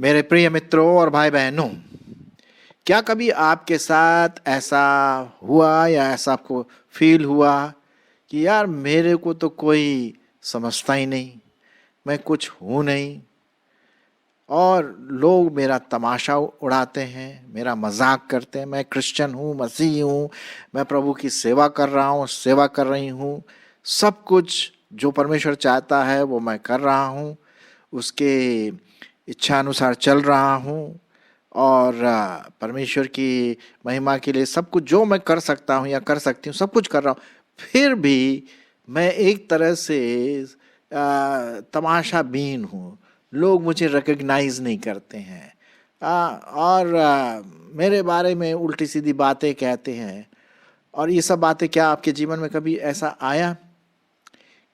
मेरे प्रिय मित्रों और भाई बहनों, क्या कभी आपके साथ ऐसा हुआ या ऐसा आपको फील हुआ कि यार मेरे को तो कोई समझता ही नहीं, मैं कुछ हूँ नहीं और लोग मेरा तमाशा उड़ाते हैं, मेरा मजाक करते हैं। मैं क्रिश्चियन हूँ, मसीही हूँ, मैं प्रभु की सेवा कर रहा हूँ, सेवा कर रही हूँ, सब कुछ जो परमेश्वर चाहता है वो मैं कर रहा हूँ, उसके इच्छा अनुसार चल रहा हूँ और परमेश्वर की महिमा के लिए सब कुछ जो मैं कर सकता हूँ या कर सकती हूँ सब कुछ कर रहा हूँ। फिर भी मैं एक तरह से तमाशा बीन हूँ, लोग मुझे रिकग्नाइज नहीं करते हैं और मेरे बारे में उल्टी सीधी बातें कहते हैं। और ये सब बातें क्या आपके जीवन में कभी ऐसा आया?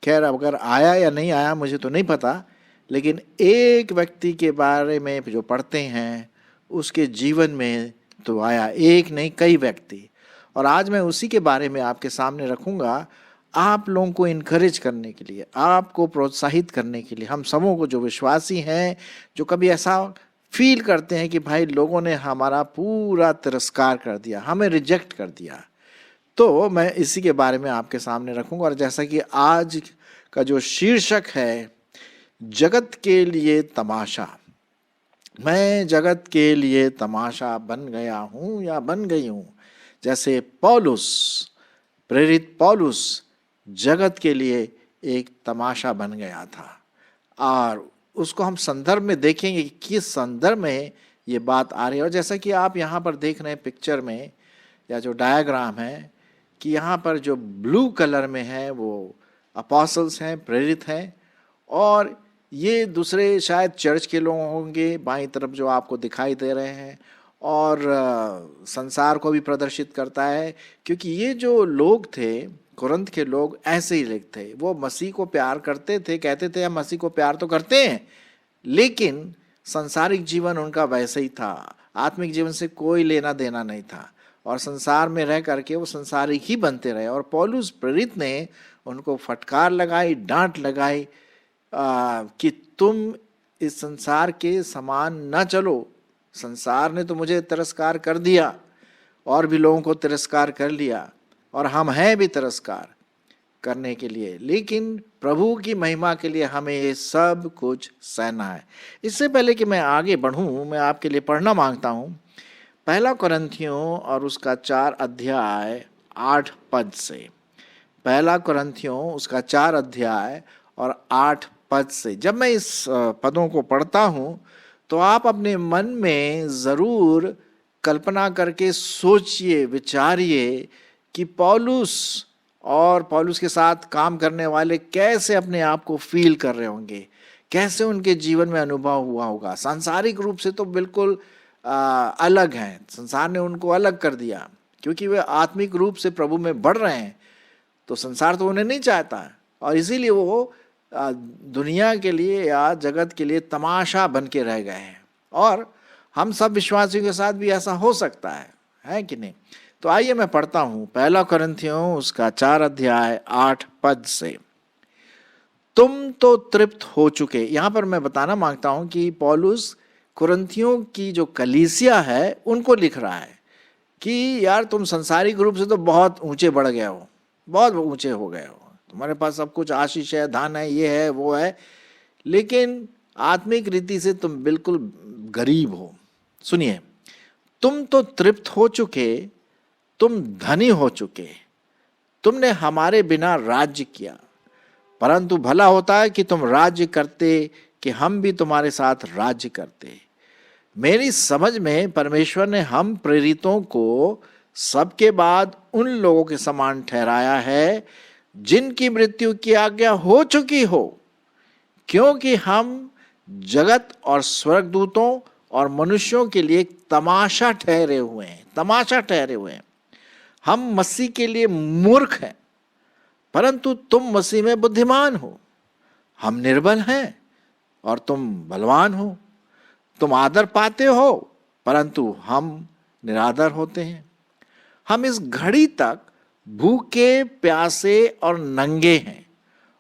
खैर, अगर आया या नहीं आया मुझे तो नहीं पता, लेकिन एक व्यक्ति के बारे में जो पढ़ते हैं उसके जीवन में तो आया, एक नहीं कई व्यक्ति। और आज मैं उसी के बारे में आपके सामने रखूंगा, आप लोगों को इनकरेज करने के लिए, आपको प्रोत्साहित करने के लिए, हम सबों को जो विश्वासी हैं, जो कभी ऐसा फील करते हैं कि भाई लोगों ने हमारा पूरा तिरस्कार कर दिया, हमें रिजेक्ट कर दिया, तो मैं इसी के बारे में आपके सामने रखूंगा। और जैसा कि आज का जो शीर्षक है, जगत के लिए तमाशा, मैं जगत के लिए तमाशा बन गया हूं या बन गई हूं। जैसे पौलुस, प्रेरित पौलुस जगत के लिए एक तमाशा बन गया था। और उसको हम संदर्भ में देखेंगे कि किस संदर्भ में ये बात आ रही है। और जैसा कि आप यहाँ पर देख रहे हैं पिक्चर में या जो डायग्राम है, कि यहाँ पर जो ब्लू कलर में है वो अपोस्टल्स हैं, प्रेरित हैं, और ये दूसरे शायद चर्च के लोग होंगे बाईं तरफ जो आपको दिखाई दे रहे हैं। और संसार को भी प्रदर्शित करता है, क्योंकि ये जो लोग थे, कुरिन्थ के लोग ऐसे ही लोग थे, वो मसीह को प्यार करते थे, कहते थे हम मसीह को प्यार तो करते हैं, लेकिन सांसारिक जीवन उनका वैसे ही था, आत्मिक जीवन से कोई लेना देना नहीं था, और संसार में रह करके वो संसारिक ही बनते रहे। और पौलुस प्रेरित ने उनको फटकार लगाई, डांट लगाई कि तुम इस संसार के समान न चलो, संसार ने तो मुझे तिरस्कार कर दिया और भी लोगों को तिरस्कार कर लिया, और हम हैं भी तिरस्कार करने के लिए, लेकिन प्रभु की महिमा के लिए हमें ये सब कुछ सहना है। इससे पहले कि मैं आगे बढ़ूं, मैं आपके लिए पढ़ना मांगता हूं पहला कुरिन्थियों और उसका 4 अध्याय 8 पद से। पहला कुरिन्थियों उसका 4 अध्याय और 8 पद से। जब मैं इस पदों को पढ़ता हूं तो आप अपने मन में ज़रूर कल्पना करके सोचिए, विचारिए कि पौलुस और पौलुस के साथ काम करने वाले कैसे अपने आप को फील कर रहे होंगे, कैसे उनके जीवन में अनुभव हुआ होगा। सांसारिक रूप से तो बिल्कुल अलग हैं, संसार ने उनको अलग कर दिया, क्योंकि वे आत्मिक रूप से प्रभु में बढ़ रहे हैं, तो संसार तो उन्हें नहीं चाहता, और इसीलिए वो दुनिया के लिए या जगत के लिए तमाशा बन के रह गए हैं। और हम सब विश्वासियों के साथ भी ऐसा हो सकता है कि नहीं? तो आइए मैं पढ़ता हूं पहला कुरिन्थियों उसका 4 अध्याय 8 पद से। तुम तो तृप्त हो चुके। यहां पर मैं बताना मांगता हूं कि पौलुस कुरिन्थियों की जो कलीसिया है उनको लिख रहा है कि यार तुम संसारिक रूप से तो बहुत ऊंचे बढ़ गए हो, बहुत ऊंचे हो गए हो, तुम्हारे पास सब कुछ आशीष है, धन है, ये है वो है, लेकिन आत्मिक रीति से तुम बिल्कुल गरीब हो। सुनिए, तुम तो तृप्त हो चुके, तुम धनी हो चुके, तुमने हमारे बिना राज्य किया, परंतु भला होता है कि तुम राज्य करते, कि हम भी तुम्हारे साथ राज्य करते। मेरी समझ में परमेश्वर ने हम प्रेरितों को सबके बाद उन लोगों के समान ठहराया है जिनकी मृत्यु की आज्ञा हो चुकी हो, क्योंकि हम जगत और स्वर्गदूतों और मनुष्यों के लिए तमाशा ठहरे हुए हैं, तमाशा ठहरे हुए हैं। हम मसीह के लिए मूर्ख हैं, परंतु तुम मसीह में बुद्धिमान हो। हम निर्बल हैं और तुम बलवान हो। तुम आदर पाते हो, परंतु हम निरादर होते हैं। हम इस घड़ी तक भूखे प्यासे और नंगे हैं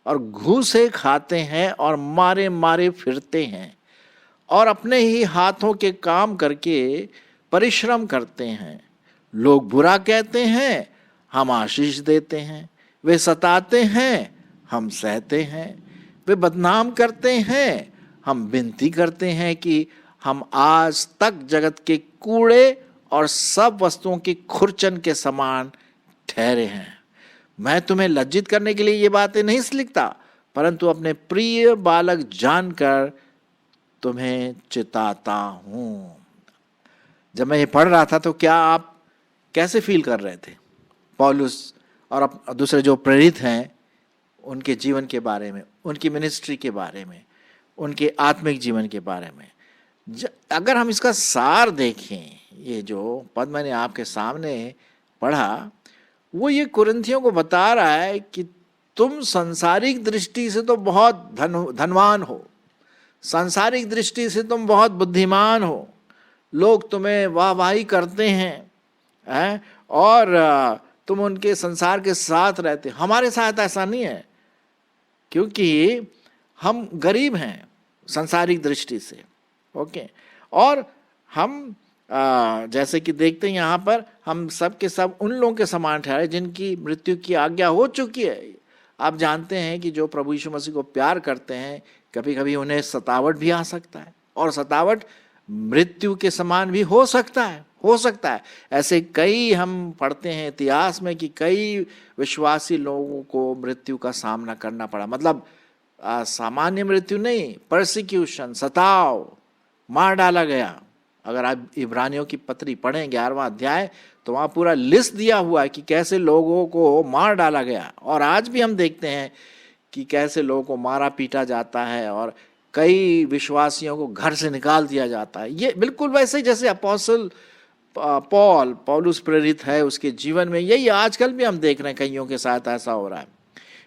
और घूसे खाते हैं और मारे मारे फिरते हैं और अपने ही हाथों के काम करके परिश्रम करते हैं। लोग बुरा कहते हैं, हम आशीष देते हैं। वे सताते हैं, हम सहते हैं। वे बदनाम करते हैं, हम विनती करते हैं कि हम आज तक जगत के कूड़े और सब वस्तुओं की खुरचन के समान ठहरे हैं। मैं तुम्हें लज्जित करने के लिए ये बातें नहीं लिखता, परंतु अपने प्रिय बालक जानकर तुम्हें चिताता हूं। जब मैं ये पढ़ रहा था तो क्या आप कैसे फील कर रहे थे पौलुस और दूसरे जो प्रेरित हैं उनके जीवन के बारे में, उनकी मिनिस्ट्री के बारे में, उनके आत्मिक जीवन के बारे में? अगर हम इसका सार देखें, ये जो पद मैंने आपके सामने पढ़ा, वो ये कुरिन्थियों को बता रहा है कि तुम सांसारिक दृष्टि से तो बहुत धनवान हो, सांसारिक दृष्टि से तुम बहुत बुद्धिमान हो, लोग तुम्हें वाहवाही करते हैं और तुम उनके संसार के साथ रहते। हमारे साथ ऐसा नहीं है, क्योंकि हम गरीब हैं सांसारिक दृष्टि से। ओके, और हम जैसे कि देखते हैं यहाँ पर, हम सब के सब उन लोगों के समान ठहरे जिनकी मृत्यु की आज्ञा हो चुकी है। आप जानते हैं कि जो प्रभु यीशु मसीह को प्यार करते हैं, कभी कभी उन्हें सतावट भी आ सकता है, और सतावट मृत्यु के समान भी हो सकता है। ऐसे कई हम पढ़ते हैं इतिहास में कि कई विश्वासी लोगों को मृत्यु का सामना करना पड़ा। मतलब सामान्य मृत्यु नहीं, परसिक्यूशन, सताव, मार डाला गया। अगर आप इब्रानियों की पत्री पढ़ें 11वां अध्याय, तो वहाँ पूरा लिस्ट दिया हुआ है कि कैसे लोगों को मार डाला गया। और आज भी हम देखते हैं कि कैसे लोगों को मारा पीटा जाता है और कई विश्वासियों को घर से निकाल दिया जाता है। ये बिल्कुल वैसे ही जैसे अपोस्टल पौलुस प्रेरित है, उसके जीवन में यही आजकल भी हम देख रहे हैं, कईयों के साथ ऐसा हो रहा है।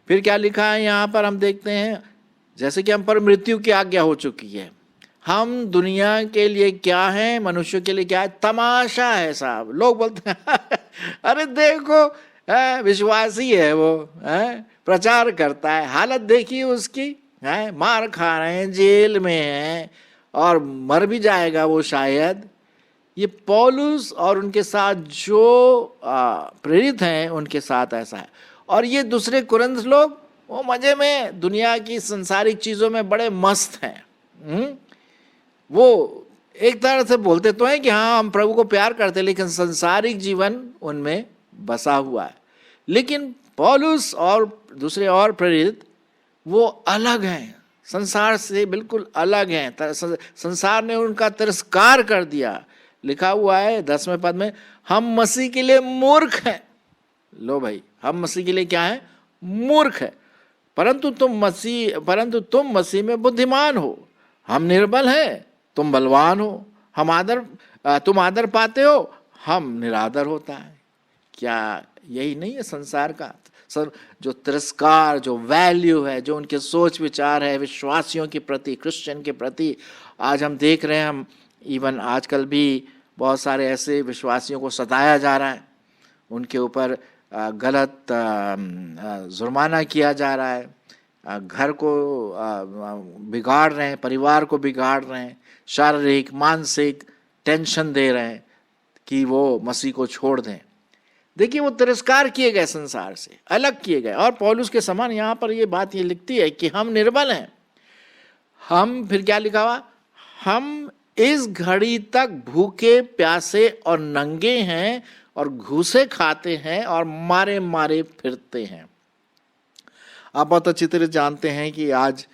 फिर क्या लिखा है यहाँ पर, हम देखते हैं जैसे कि हम पर मृत्यु की आज्ञा हो चुकी है। हम दुनिया के लिए क्या है, मनुष्य के लिए क्या है? तमाशा है साहब। लोग बोलते हैं अरे देखो विश्वासी है वो, प्रचार करता है, हालत देखिए उसकी, मार खा रहे हैं, जेल में है और मर भी जाएगा वो शायद। ये पौलुस और उनके साथ जो प्रेरित हैं उनके साथ ऐसा है। और ये दूसरे कुरिन्थ लोग वो मजे में दुनिया की संसारिक चीजों में बड़े मस्त हैं। वो एक तरह से बोलते तो हैं कि हाँ हम प्रभु को प्यार करते हैं, लेकिन संसारिक जीवन उनमें बसा हुआ है। लेकिन पौलुस और दूसरे और प्रेरित वो अलग हैं, संसार से बिल्कुल अलग हैं। संसार ने उनका तिरस्कार कर दिया। लिखा हुआ है 10वें पद में, हम मसीह के लिए मूर्ख हैं। लो भाई, हम मसीह के लिए क्या है? मूर्ख है। परंतु तुम मसीह में बुद्धिमान हो। हम निर्बल हैं, तुम बलवान हो। तुम आदर पाते हो, हम निरादर होता है। क्या यही नहीं है संसार का सर? जो तिरस्कार, जो वैल्यू है, जो उनके सोच विचार है विश्वासियों के प्रति, क्रिश्चियन के प्रति, आज हम देख रहे हैं। हम इवन आजकल भी बहुत सारे ऐसे विश्वासियों को सताया जा रहा है, उनके ऊपर गलत जुर्माना किया जा रहा है, घर को बिगाड़ रहे हैं, परिवार को बिगाड़ रहे हैं, शारीरिक मानसिक टेंशन दे रहे हैं कि वो मसीह को छोड़ दें। देखिए, वो तिरस्कार किए गए, संसार से अलग किए गए। और पौलुस के समान यहाँ पर ये बात ये लिखती है कि हम निर्बल हैं। हम, फिर क्या लिखा हुआ, हम इस घड़ी तक भूखे प्यासे और नंगे हैं और घूसे खाते हैं और मारे मारे फिरते हैं। आप बहुत अच्छी तरह जानते हैं कि आज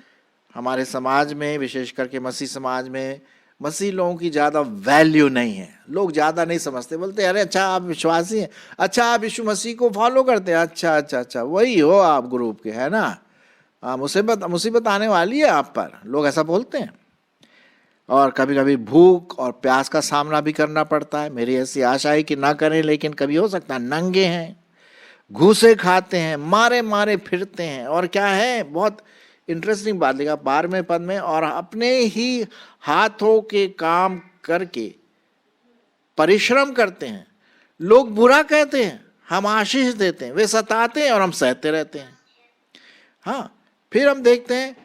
हमारे समाज में, विशेष करके मसीह समाज में, मसीह लोगों की ज़्यादा वैल्यू नहीं है। लोग ज़्यादा नहीं समझते, बोलते अरे अच्छा आप विश्वासी हैं, अच्छा आप यीशु मसीह को फॉलो करते हैं, अच्छा वही हो आप ग्रुप के, है ना, मुसीबत आने वाली है आप पर, लोग ऐसा बोलते हैं। और कभी कभी भूख और प्यास का सामना भी करना पड़ता है। मेरी ऐसी आशा है कि ना करें, लेकिन कभी हो सकता है। नंगे हैं, घूसे खाते हैं, मारे मारे फिरते हैं। और क्या है, बहुत इंटरेस्टिंग बात लिखा 12वें पद में, और अपने ही हाथों के काम करके परिश्रम करते हैं। लोग बुरा कहते हैं, हम आशीष देते हैं, वे सताते हैं और हम सहते रहते हैं। हाँ, फिर हम देखते हैं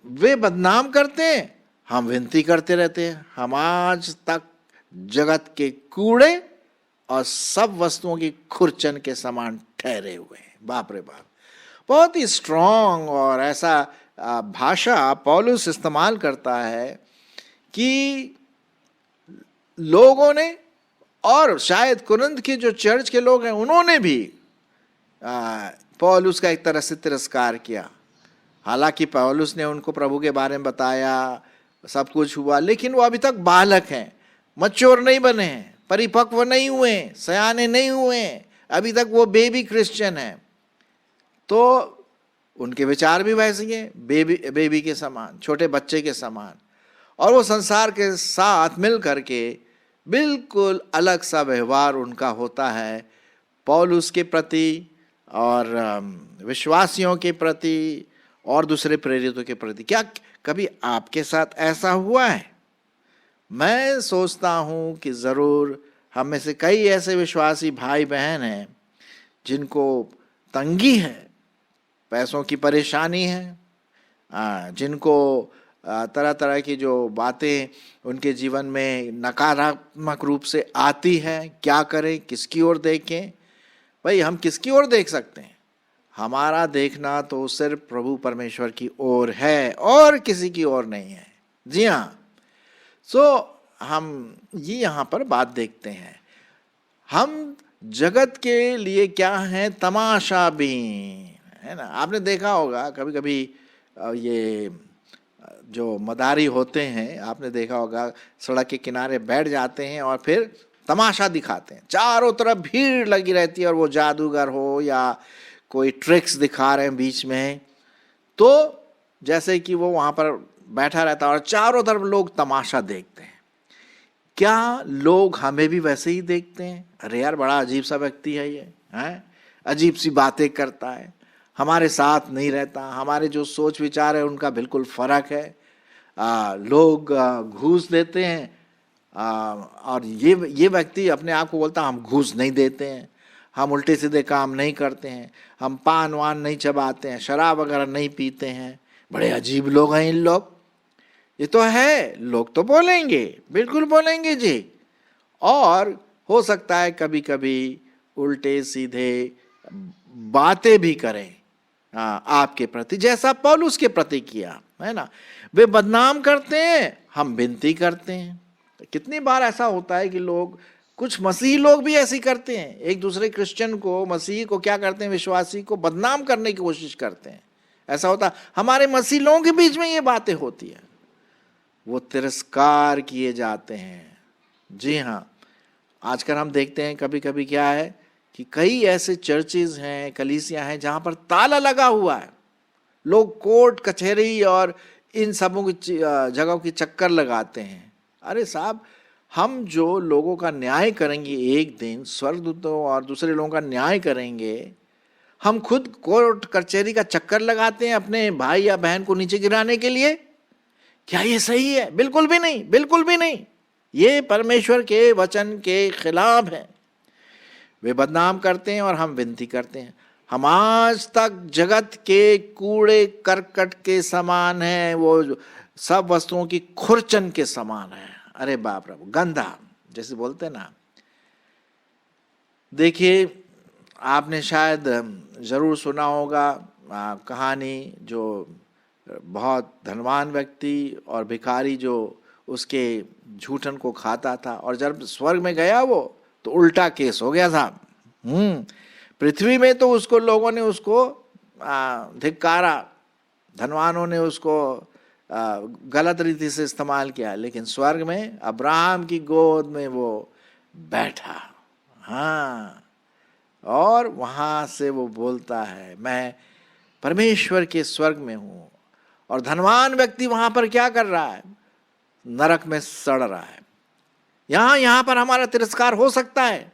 वे बदनाम करते हैं, हम विनती करते रहते हैं। हम आज तक जगत के कूड़े और सब वस्तुओं की खुरचन के समान ठहरे हुए हैं। बाप रे बाप, बहुत ही स्ट्रॉन्ग और ऐसा भाषा पौलुस इस्तेमाल करता है कि लोगों ने, और शायद कुरिन्थ की जो चर्च के लोग हैं उन्होंने भी पौलुस का एक तरह से तिरस्कार किया। हालांकि पौलुस ने उनको प्रभु के बारे में बताया, सब कुछ हुआ, लेकिन वो अभी तक बालक हैं, मैच्योर नहीं बने हैं, परिपक्व नहीं हुए, सयाने नहीं हुए, अभी तक वो बेबी क्रिश्चियन है। तो उनके विचार भी वैसे ही हैं, बेबी के समान, छोटे बच्चे के समान, और वो संसार के साथ मिल करके बिल्कुल अलग सा व्यवहार उनका होता है पौलुस के प्रति और विश्वासियों के प्रति और दूसरे प्रेरितों के प्रति। क्या कभी आपके साथ ऐसा हुआ है? मैं सोचता हूँ कि ज़रूर हम में से कई ऐसे विश्वासी भाई बहन हैं जिनको तंगी है, पैसों की परेशानी है, जिनको तरह तरह की जो बातें उनके जीवन में नकारात्मक रूप से आती हैं। क्या करें, किसकी ओर देखें? भाई, हम किसकी ओर देख सकते हैं? हमारा देखना तो सिर्फ प्रभु परमेश्वर की ओर है और किसी की ओर नहीं है। जी हाँ, हम ये यहाँ पर बात देखते हैं, हम जगत के लिए क्या हैं? तमाशा भी है ना। आपने देखा होगा कभी कभी ये जो मदारी होते हैं, आपने देखा होगा सड़क के किनारे बैठ जाते हैं और फिर तमाशा दिखाते हैं, चारों तरफ भीड़ लगी रहती है, और वो जादूगर हो या कोई ट्रिक्स दिखा रहे हैं बीच में, तो जैसे कि वो वहाँ पर बैठा रहता है और चारों तरफ लोग तमाशा देखते हैं। क्या लोग हमें भी वैसे ही देखते हैं? अरे यार, बड़ा अजीब सा व्यक्ति है ये, है, अजीब सी बातें करता है, हमारे साथ नहीं रहता, हमारे जो सोच विचार है उनका बिल्कुल फर्क है। लोग घूस देते हैं, और ये व्यक्ति अपने आप को बोलता हम घूस नहीं देते हैं, हम उल्टे सीधे काम नहीं करते हैं, हम पान वान नहीं चबाते हैं, शराब वगैरह नहीं पीते हैं, बड़े अजीब लोग हैं इन लोग। ये तो है, लोग तो बोलेंगे, बिल्कुल बोलेंगे जी, और हो सकता है कभी कभी उल्टे सीधे बातें भी करें आपके प्रति, जैसा पौलुस के प्रति किया है ना। वे बदनाम करते हैं, हम विनती करते हैं। कितनी बार ऐसा होता है कि लोग, कुछ मसीही लोग भी ऐसी करते हैं, एक दूसरे क्रिश्चियन को, मसीही को क्या करते हैं, विश्वासी को बदनाम करने की कोशिश करते हैं। ऐसा होता, हमारे मसीही लोगों के बीच में ये बातें होती है, वो तिरस्कार किए जाते हैं। जी हाँ, आजकल हम देखते हैं कभी कभी क्या है कि कई ऐसे चर्चेज हैं, कलीसिया हैं, जहाँ पर ताला लगा हुआ है, लोग कोर्ट कचहरी और इन सबों की जगहों की चक्कर लगाते हैं। अरे साहब, हम जो लोगों का न्याय करेंगे एक दिन, स्वर्गदूतों और दूसरे लोगों का न्याय करेंगे, हम खुद कोर्ट कचहरी का चक्कर लगाते हैं अपने भाई या बहन को नीचे गिराने के लिए। क्या ये सही है? बिल्कुल भी नहीं, बिल्कुल भी नहीं। ये परमेश्वर के वचन के खिलाफ है। वे बदनाम करते हैं और हम विनती करते हैं। हम आज तक जगत के कूड़े करकट के समान हैं, वो सब वस्तुओं की खुरचन के समान है। अरे बाप रे, गंदा जैसे बोलते ना। देखिए, आपने शायद जरूर सुना होगा कहानी, जो बहुत धनवान व्यक्ति और भिखारी जो उसके झूठन को खाता था, और जब स्वर्ग में गया वो, तो उल्टा केस हो गया था। पृथ्वी में तो उसको लोगों ने उसको धिक्कारा, धनवानों ने उसको गलत रीति से इस्तेमाल किया, लेकिन स्वर्ग में अब्राहम की गोद में वो बैठा। हाँ, और वहाँ से वो बोलता है, मैं परमेश्वर के स्वर्ग में हूँ। और धनवान व्यक्ति वहाँ पर क्या कर रहा है? नरक में सड़ रहा है। यहाँ पर हमारा तिरस्कार हो सकता है,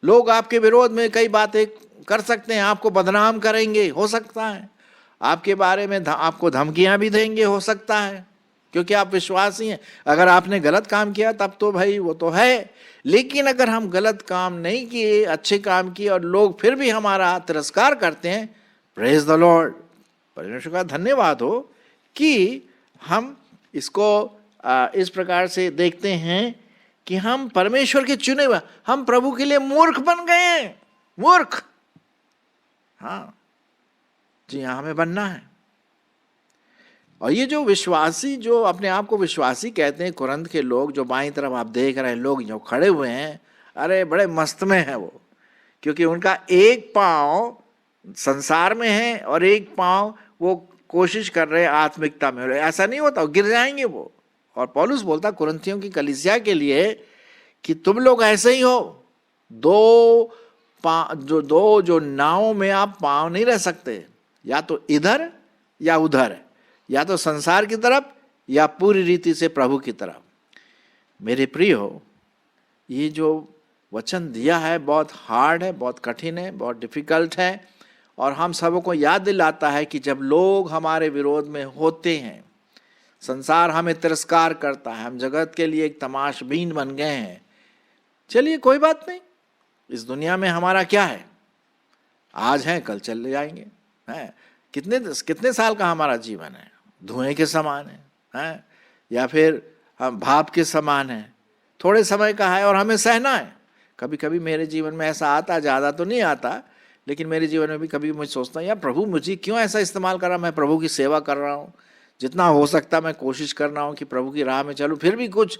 लोग आपके विरोध में कई बातें कर सकते हैं, आपको बदनाम करेंगे, हो सकता है आपके बारे में आपको धमकियां भी देंगे, हो सकता है। क्योंकि आप विश्वासी हैं। अगर आपने गलत काम किया तब तो भाई वो तो है, लेकिन अगर हम गलत काम नहीं किए, अच्छे काम किए और लोग फिर भी हमारा तिरस्कार करते हैं, प्रेज द लॉर्ड, परमेश्वर का धन्यवाद हो कि हम इसको इस प्रकार से देखते हैं कि हम परमेश्वर के चुने हुए, हम प्रभु के लिए मूर्ख बन गए हैं। मूर्ख, हाँ जी हाँ, हमें बनना है। और ये जो विश्वासी, जो अपने आप को विश्वासी कहते हैं, कुरंथ के लोग, जो बाईं तरफ आप देख रहे हैं लोग जो खड़े हुए हैं, अरे बड़े मस्त में है वो, क्योंकि उनका एक पांव संसार में है और एक पांव वो कोशिश कर रहे हैं आत्मिकता में। ऐसा नहीं होता, गिर जाएंगे वो। और पौलुस बोलता कुरिन्थियों की कलीसिया के लिए कि तुम लोग ऐसे ही हो, दो नावों में आप पांव नहीं रह सकते, या तो इधर या उधर, या तो संसार की तरफ या पूरी रीति से प्रभु की तरफ। मेरे प्रियो, ये जो वचन दिया है बहुत हार्ड है, बहुत कठिन है, बहुत डिफिकल्ट है, और हम सबको याद दिलाता है कि जब लोग हमारे विरोध में होते हैं, संसार हमें तिरस्कार करता है, हम जगत के लिए एक तमाशबीन बन गए हैं। चलिए कोई बात नहीं, इस दुनिया में हमारा क्या है, आज है कल चले जाएंगे, है। कितने साल का हमारा जीवन है, धुएं के समान है, या फिर हम भाप के समान है, थोड़े समय का है और हमें सहना है। कभी कभी मेरे जीवन में ऐसा आता, ज़्यादा तो नहीं आता, लेकिन मेरे जीवन में भी कभी मैं सोचता हूँ, यार प्रभु मुझे क्यों ऐसा इस्तेमाल कर रहा, मैं प्रभु की सेवा कर रहा हूँ, जितना हो सकता मैं कोशिश कर रहा हूँ कि प्रभु की राह में चलूँ, फिर भी कुछ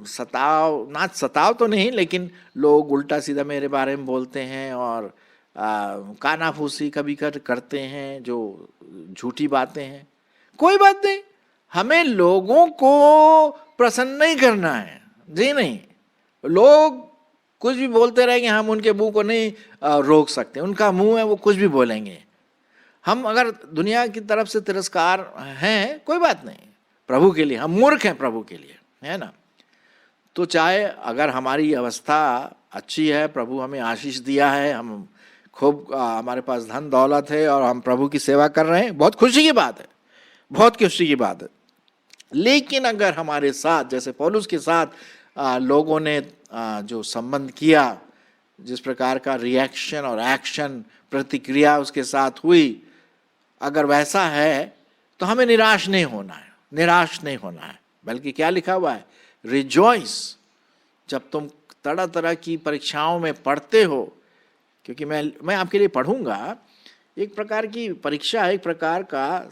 सताव तो नहीं, लेकिन लोग उल्टा सीधा मेरे बारे में बोलते हैं और कानाफूसी कभी करते हैं, जो झूठी बातें हैं। कोई बात नहीं, हमें लोगों को प्रसन्न नहीं करना है जी, नहीं। लोग कुछ भी बोलते रहेंगे, हम उनके मुंह को नहीं रोक सकते, उनका मुंह है वो कुछ भी बोलेंगे। हम अगर दुनिया की तरफ से तिरस्कार हैं, कोई बात नहीं, प्रभु के लिए हम मूर्ख हैं, प्रभु के लिए, है ना। तो चाहे अगर हमारी अवस्था अच्छी है, प्रभु हमें आशीष दिया है, हम खूब हमारे पास धन दौलत है और हम प्रभु की सेवा कर रहे हैं, बहुत खुशी की बात है, बहुत खुशी की बात है। लेकिन अगर हमारे साथ, जैसे पौलुस के साथ लोगों ने जो संबंध किया, जिस प्रकार का रिएक्शन और एक्शन, प्रतिक्रिया उसके साथ हुई, अगर वैसा है तो हमें निराश नहीं होना है, निराश नहीं होना है, बल्कि क्या लिखा हुआ है, रिजॉइस। जब तुम तरह तरह की परीक्षाओं में पढ़ते हो, क्योंकि मैं आपके लिए पढ़ूंगा, एक प्रकार की परीक्षा, एक प्रकार का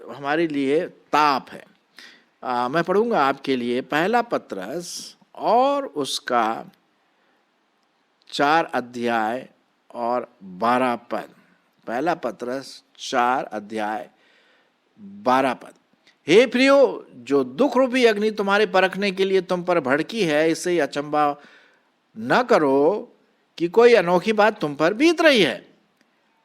हमारे लिए ताप है। मैं पढ़ूंगा आपके लिए पहला पत्रस और उसका 4 अध्याय और 12 पद। पहला पत्रस 4 अध्याय 12 पद। हे प्रियो, जो दुख रूपी अग्नि तुम्हारे परखने के लिए तुम पर भड़की है, इससे अचंभा न करो कि कोई अनोखी बात तुम पर बीत रही है,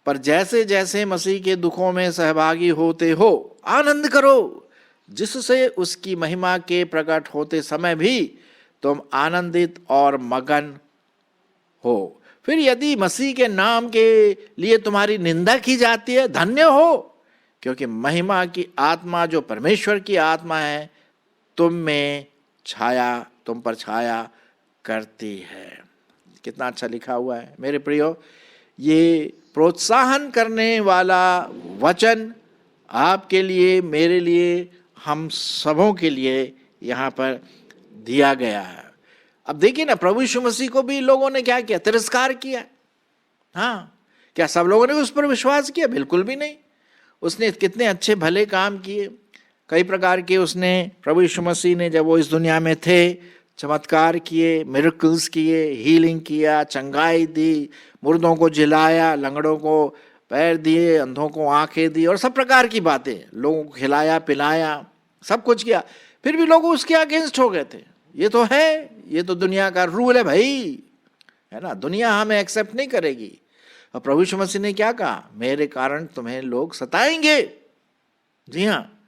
पर जैसे जैसे मसीह के दुखों में सहभागी होते हो आनंद करो, जिससे उसकी महिमा के प्रकट होते समय भी तुम आनंदित और मगन हो। फिर यदि मसीह के नाम के लिए तुम्हारी निंदा की जाती है, धन्य हो, क्योंकि महिमा की आत्मा, जो परमेश्वर की आत्मा है, तुम पर छाया करती है। कितना अच्छा लिखा हुआ है मेरे प्रियो। ये प्रोत्साहन करने वाला वचन आपके लिए, मेरे लिए, हम सबों के लिए यहाँ पर दिया गया है। अब देखिए ना, प्रभु यीशु मसीह को भी लोगों ने क्या किया, तिरस्कार किया। हाँ, क्या सब लोगों ने उस पर विश्वास किया? बिल्कुल भी नहीं। उसने कितने अच्छे भले काम किए, कई प्रकार के उसने, प्रभु यीशु मसीह ने जब वो इस दुनिया में थे, चमत्कार किए, मिरेकल्स किए, हीलिंग किया, चंगाई दी, मुर्दों को जिलाया, लंगड़ों को पैर दिए, अंधों को आंखें दी, और सब प्रकार की बातें, लोगों को खिलाया पिलाया, सब कुछ किया। फिर भी लोग उसके अगेंस्ट हो गए थे। ये तो है, ये तो दुनिया का रूल है भाई, है ना, दुनिया हमें एक्सेप्ट नहीं करेगी। और प्रभु यीशु मसीह ने क्या कहा, मेरे कारण तुम्हें लोग सताएंगे। जी हाँ,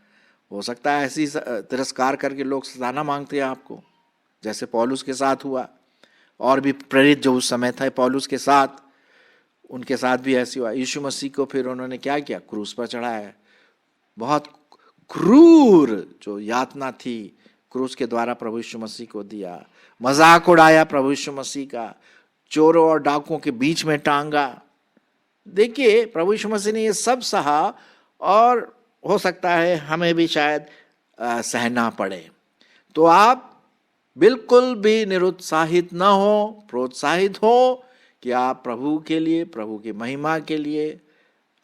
हो सकता है ऐसी तिरस्कार करके लोग सताना मांगते हैं आपको, जैसे पौलुस के साथ हुआ, और भी प्रेरित जो उस समय था पौलुस के साथ, उनके साथ भी ऐसी हुआ। यीशु मसीह को फिर उन्होंने क्या किया, क्रूस पर चढ़ाया, बहुत क्रूर जो यातना थी क्रूस के द्वारा प्रभु यीशु मसीह को दिया, मजाक उड़ाया प्रभु यीशु मसीह का, चोरों और डाकुओं के बीच में टांगा। देखिए प्रभु यीशु मसीह ने ये सब सहा और हो सकता है हमें भी शायद सहना पड़े। तो आप बिल्कुल भी निरुत्साहित ना हो, प्रोत्साहित हो कि आप प्रभु के लिए, प्रभु की महिमा के लिए,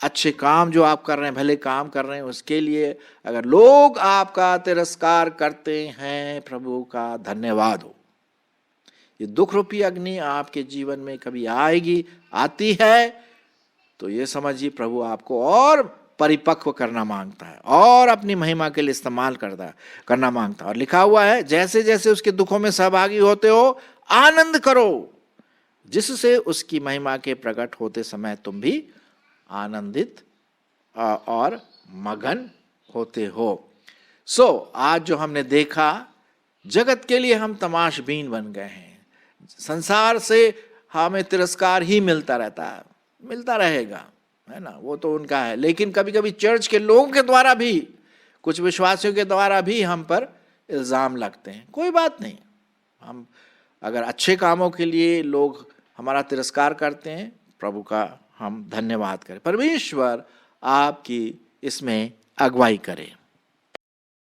अच्छे काम जो आप कर रहे हैं, भले काम कर रहे हैं उसके लिए अगर लोग आपका तिरस्कार करते हैं, प्रभु का धन्यवाद हो। ये दुख रूपी अग्नि आपके जीवन में कभी आएगी, आती है तो ये समझिए प्रभु आपको और परिपक्व करना मांगता है और अपनी महिमा के लिए इस्तेमाल करना मांगता है। और लिखा हुआ है जैसे जैसे उसके दुखों में सहभागी होते हो आनंद करो, जिससे उसकी महिमा के प्रकट होते समय तुम भी आनंदित और मगन होते हो। आज जो हमने देखा, जगत के लिए हम तमाशबीन बन गए हैं। संसार से हमें तिरस्कार ही मिलता रहता है, मिलता रहेगा, है ना, वो तो उनका है। लेकिन कभी कभी चर्च के लोगों के द्वारा भी, कुछ विश्वासियों के द्वारा भी हम पर इल्ज़ाम लगते हैं। कोई बात नहीं, हम अगर अच्छे कामों के लिए लोग हमारा तिरस्कार करते हैं, प्रभु का हम धन्यवाद करें। परमेश्वर आपकी इसमें अगुवाई करे।